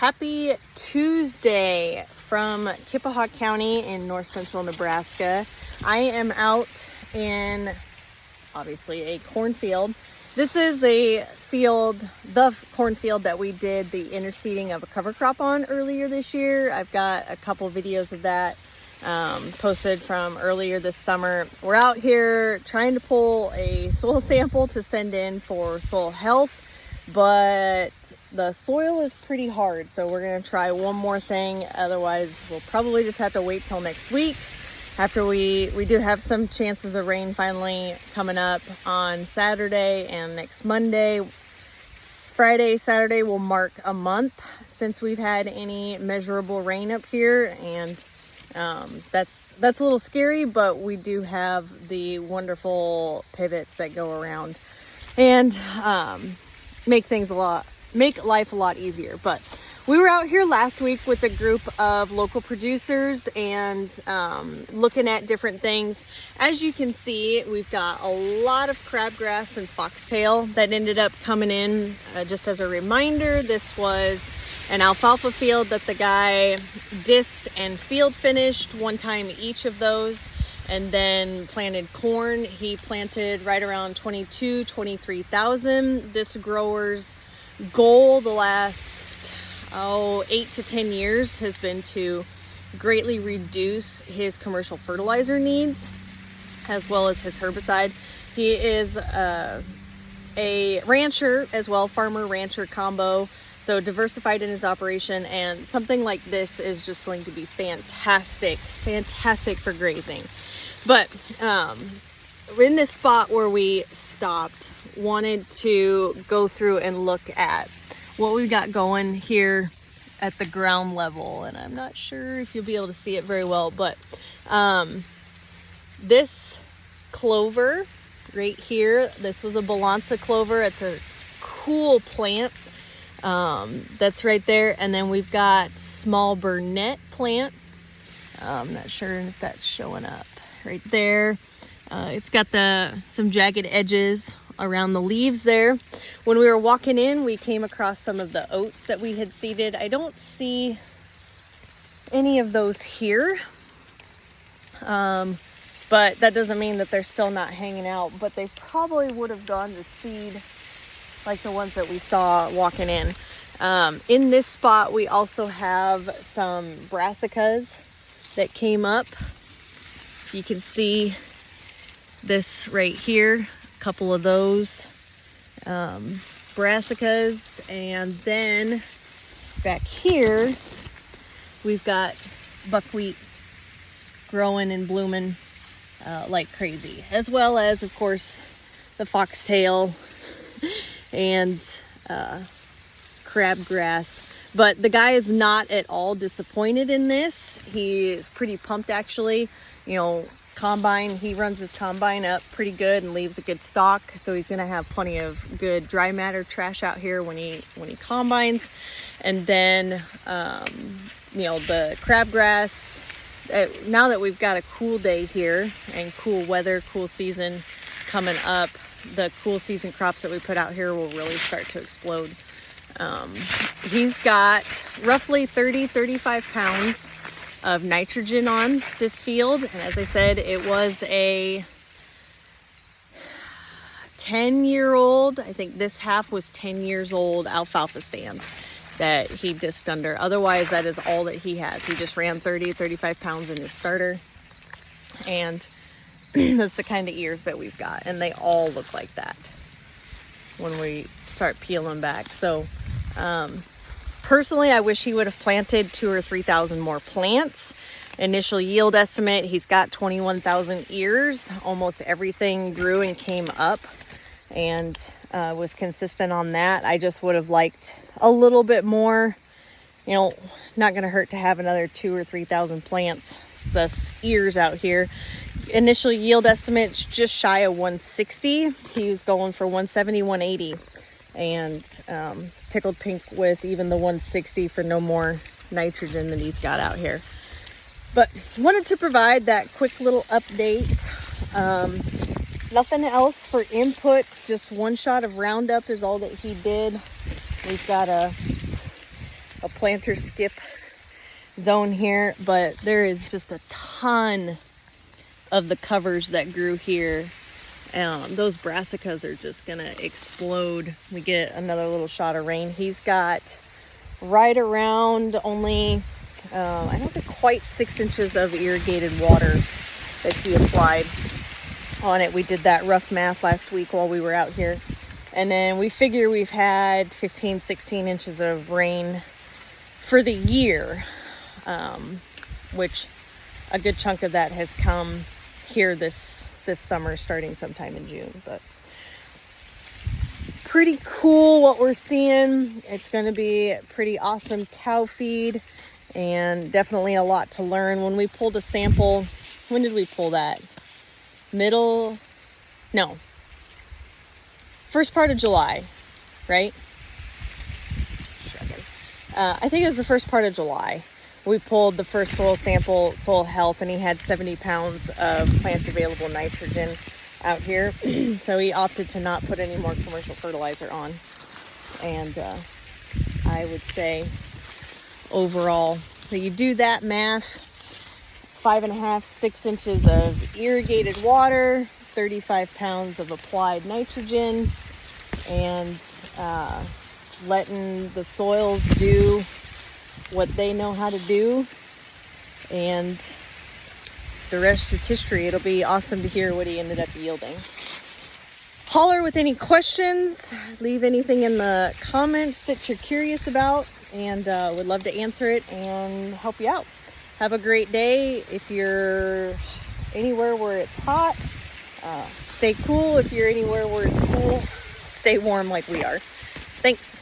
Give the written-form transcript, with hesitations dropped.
Happy Tuesday from Kippahaw County in north central Nebraska. I am out in, obviously, a cornfield. This is a field, the cornfield that we did the interseeding of a cover crop on earlier this year. I've got a couple videos of that posted from earlier this summer. We're out here trying to pull a soil sample to send in for soil health, but the soil is pretty hard, so we're going to try one more thing. Otherwise, we'll probably just have to wait till next week. After we do have some chances of rain finally coming up on Saturday and next Monday. Friday, Saturday will mark a month since we've had any measurable rain up here, and that's a little scary, but we do have the wonderful pivots that go around and make life a lot easier. But we were out here last week with a group of local producers and looking at different things. As you can see, we've got a lot of crabgrass and foxtail that ended up coming in. Just as a reminder, this was an alfalfa field that the guy dissed and field finished one time each of those, and then planted corn. He planted right around 23,000. This grower's goal the last 8 to 10 years has been to greatly reduce his commercial fertilizer needs as well as his herbicide. He is a rancher as well, farmer rancher combo, so diversified in his operation, and something like this is just going to be fantastic for grazing. But in this spot where we stopped, wanted to go through and look at what we've got going here at the ground level. And I'm not sure if you'll be able to see it very well, but this clover right here, this was a balansa clover. It's a cool plant that's right there. And then we've got small burnet plant. I'm not sure if that's showing up right there. It's got some jagged edges around the leaves there. When we were walking in, we came across some of the oats that we had seeded. I don't see any of those here, but that doesn't mean that they're still not hanging out, but they probably would have gone to seed like the ones that we saw walking in. In this spot, we also have some brassicas that came up. You can see this right here, a couple of those brassicas, and then back here we've got buckwheat growing and blooming like crazy, as well as, of course, the foxtail and crabgrass. But the guy is not at all disappointed in this. He is pretty pumped, actually. Combine, he runs his combine up pretty good and leaves a good stock, so he's going to have plenty of good dry matter trash out here when he combines. And then the crabgrass, now that we've got a cool day here and cool weather, cool season coming up, the cool season crops that we put out here will really start to explode. He's got roughly 35 pounds of nitrogen on this field, and as I said, it was a 10-year-old, I think this half was 10 years old alfalfa stand that he dissed under. Otherwise, that is all that he has. He just ran 35 pounds in his starter, and that's the kind of ears that we've got, and they all look like that when we start peeling back. So personally, I wish he would have planted 2,000 or 3,000 more plants. Initial yield estimate, he's got 21,000 ears. Almost everything grew and came up and was consistent on that. I just would have liked a little bit more. Not going to hurt to have another 2,000 or 3,000 plants, thus ears out here. Initial yield estimate's just shy of 160. He was going for 170, 180. And tickled pink with even the 160 for no more nitrogen that he's got out here. But wanted to provide that quick little update. Nothing else for inputs, just one shot of Roundup is all that he did. We've got a a planter skip zone here, but there is just a ton of the covers that grew here. Those brassicas are just gonna explode. We get another little shot of rain. He's got right around only, I don't think quite 6 inches of irrigated water that he applied on it. We did that rough math last week while we were out here. And then we figure we've had 15, 16 inches of rain for the year, which a good chunk of that has come here this summer, starting sometime in June. But pretty cool what we're seeing. It's going to be pretty awesome cow feed, and definitely a lot to learn. When we pulled a sample, when did we pull that? First part of July, right? I think it was the first part of July. We pulled the first soil sample, soil health, and he had 70 pounds of plant available nitrogen out here. So he opted to not put any more commercial fertilizer on. And I would say overall, so you do that math, 5.5, 6 inches of irrigated water, 35 pounds of applied nitrogen, and letting the soils do what they know how to do, and the rest is history. It'll be awesome to hear what he ended up yielding. Holler with any questions, leave anything in the comments that you're curious about, and would love to answer it and help you out. Have a great day. If you're anywhere where it's hot, stay cool. If you're anywhere where it's cool, stay warm like we are. Thanks.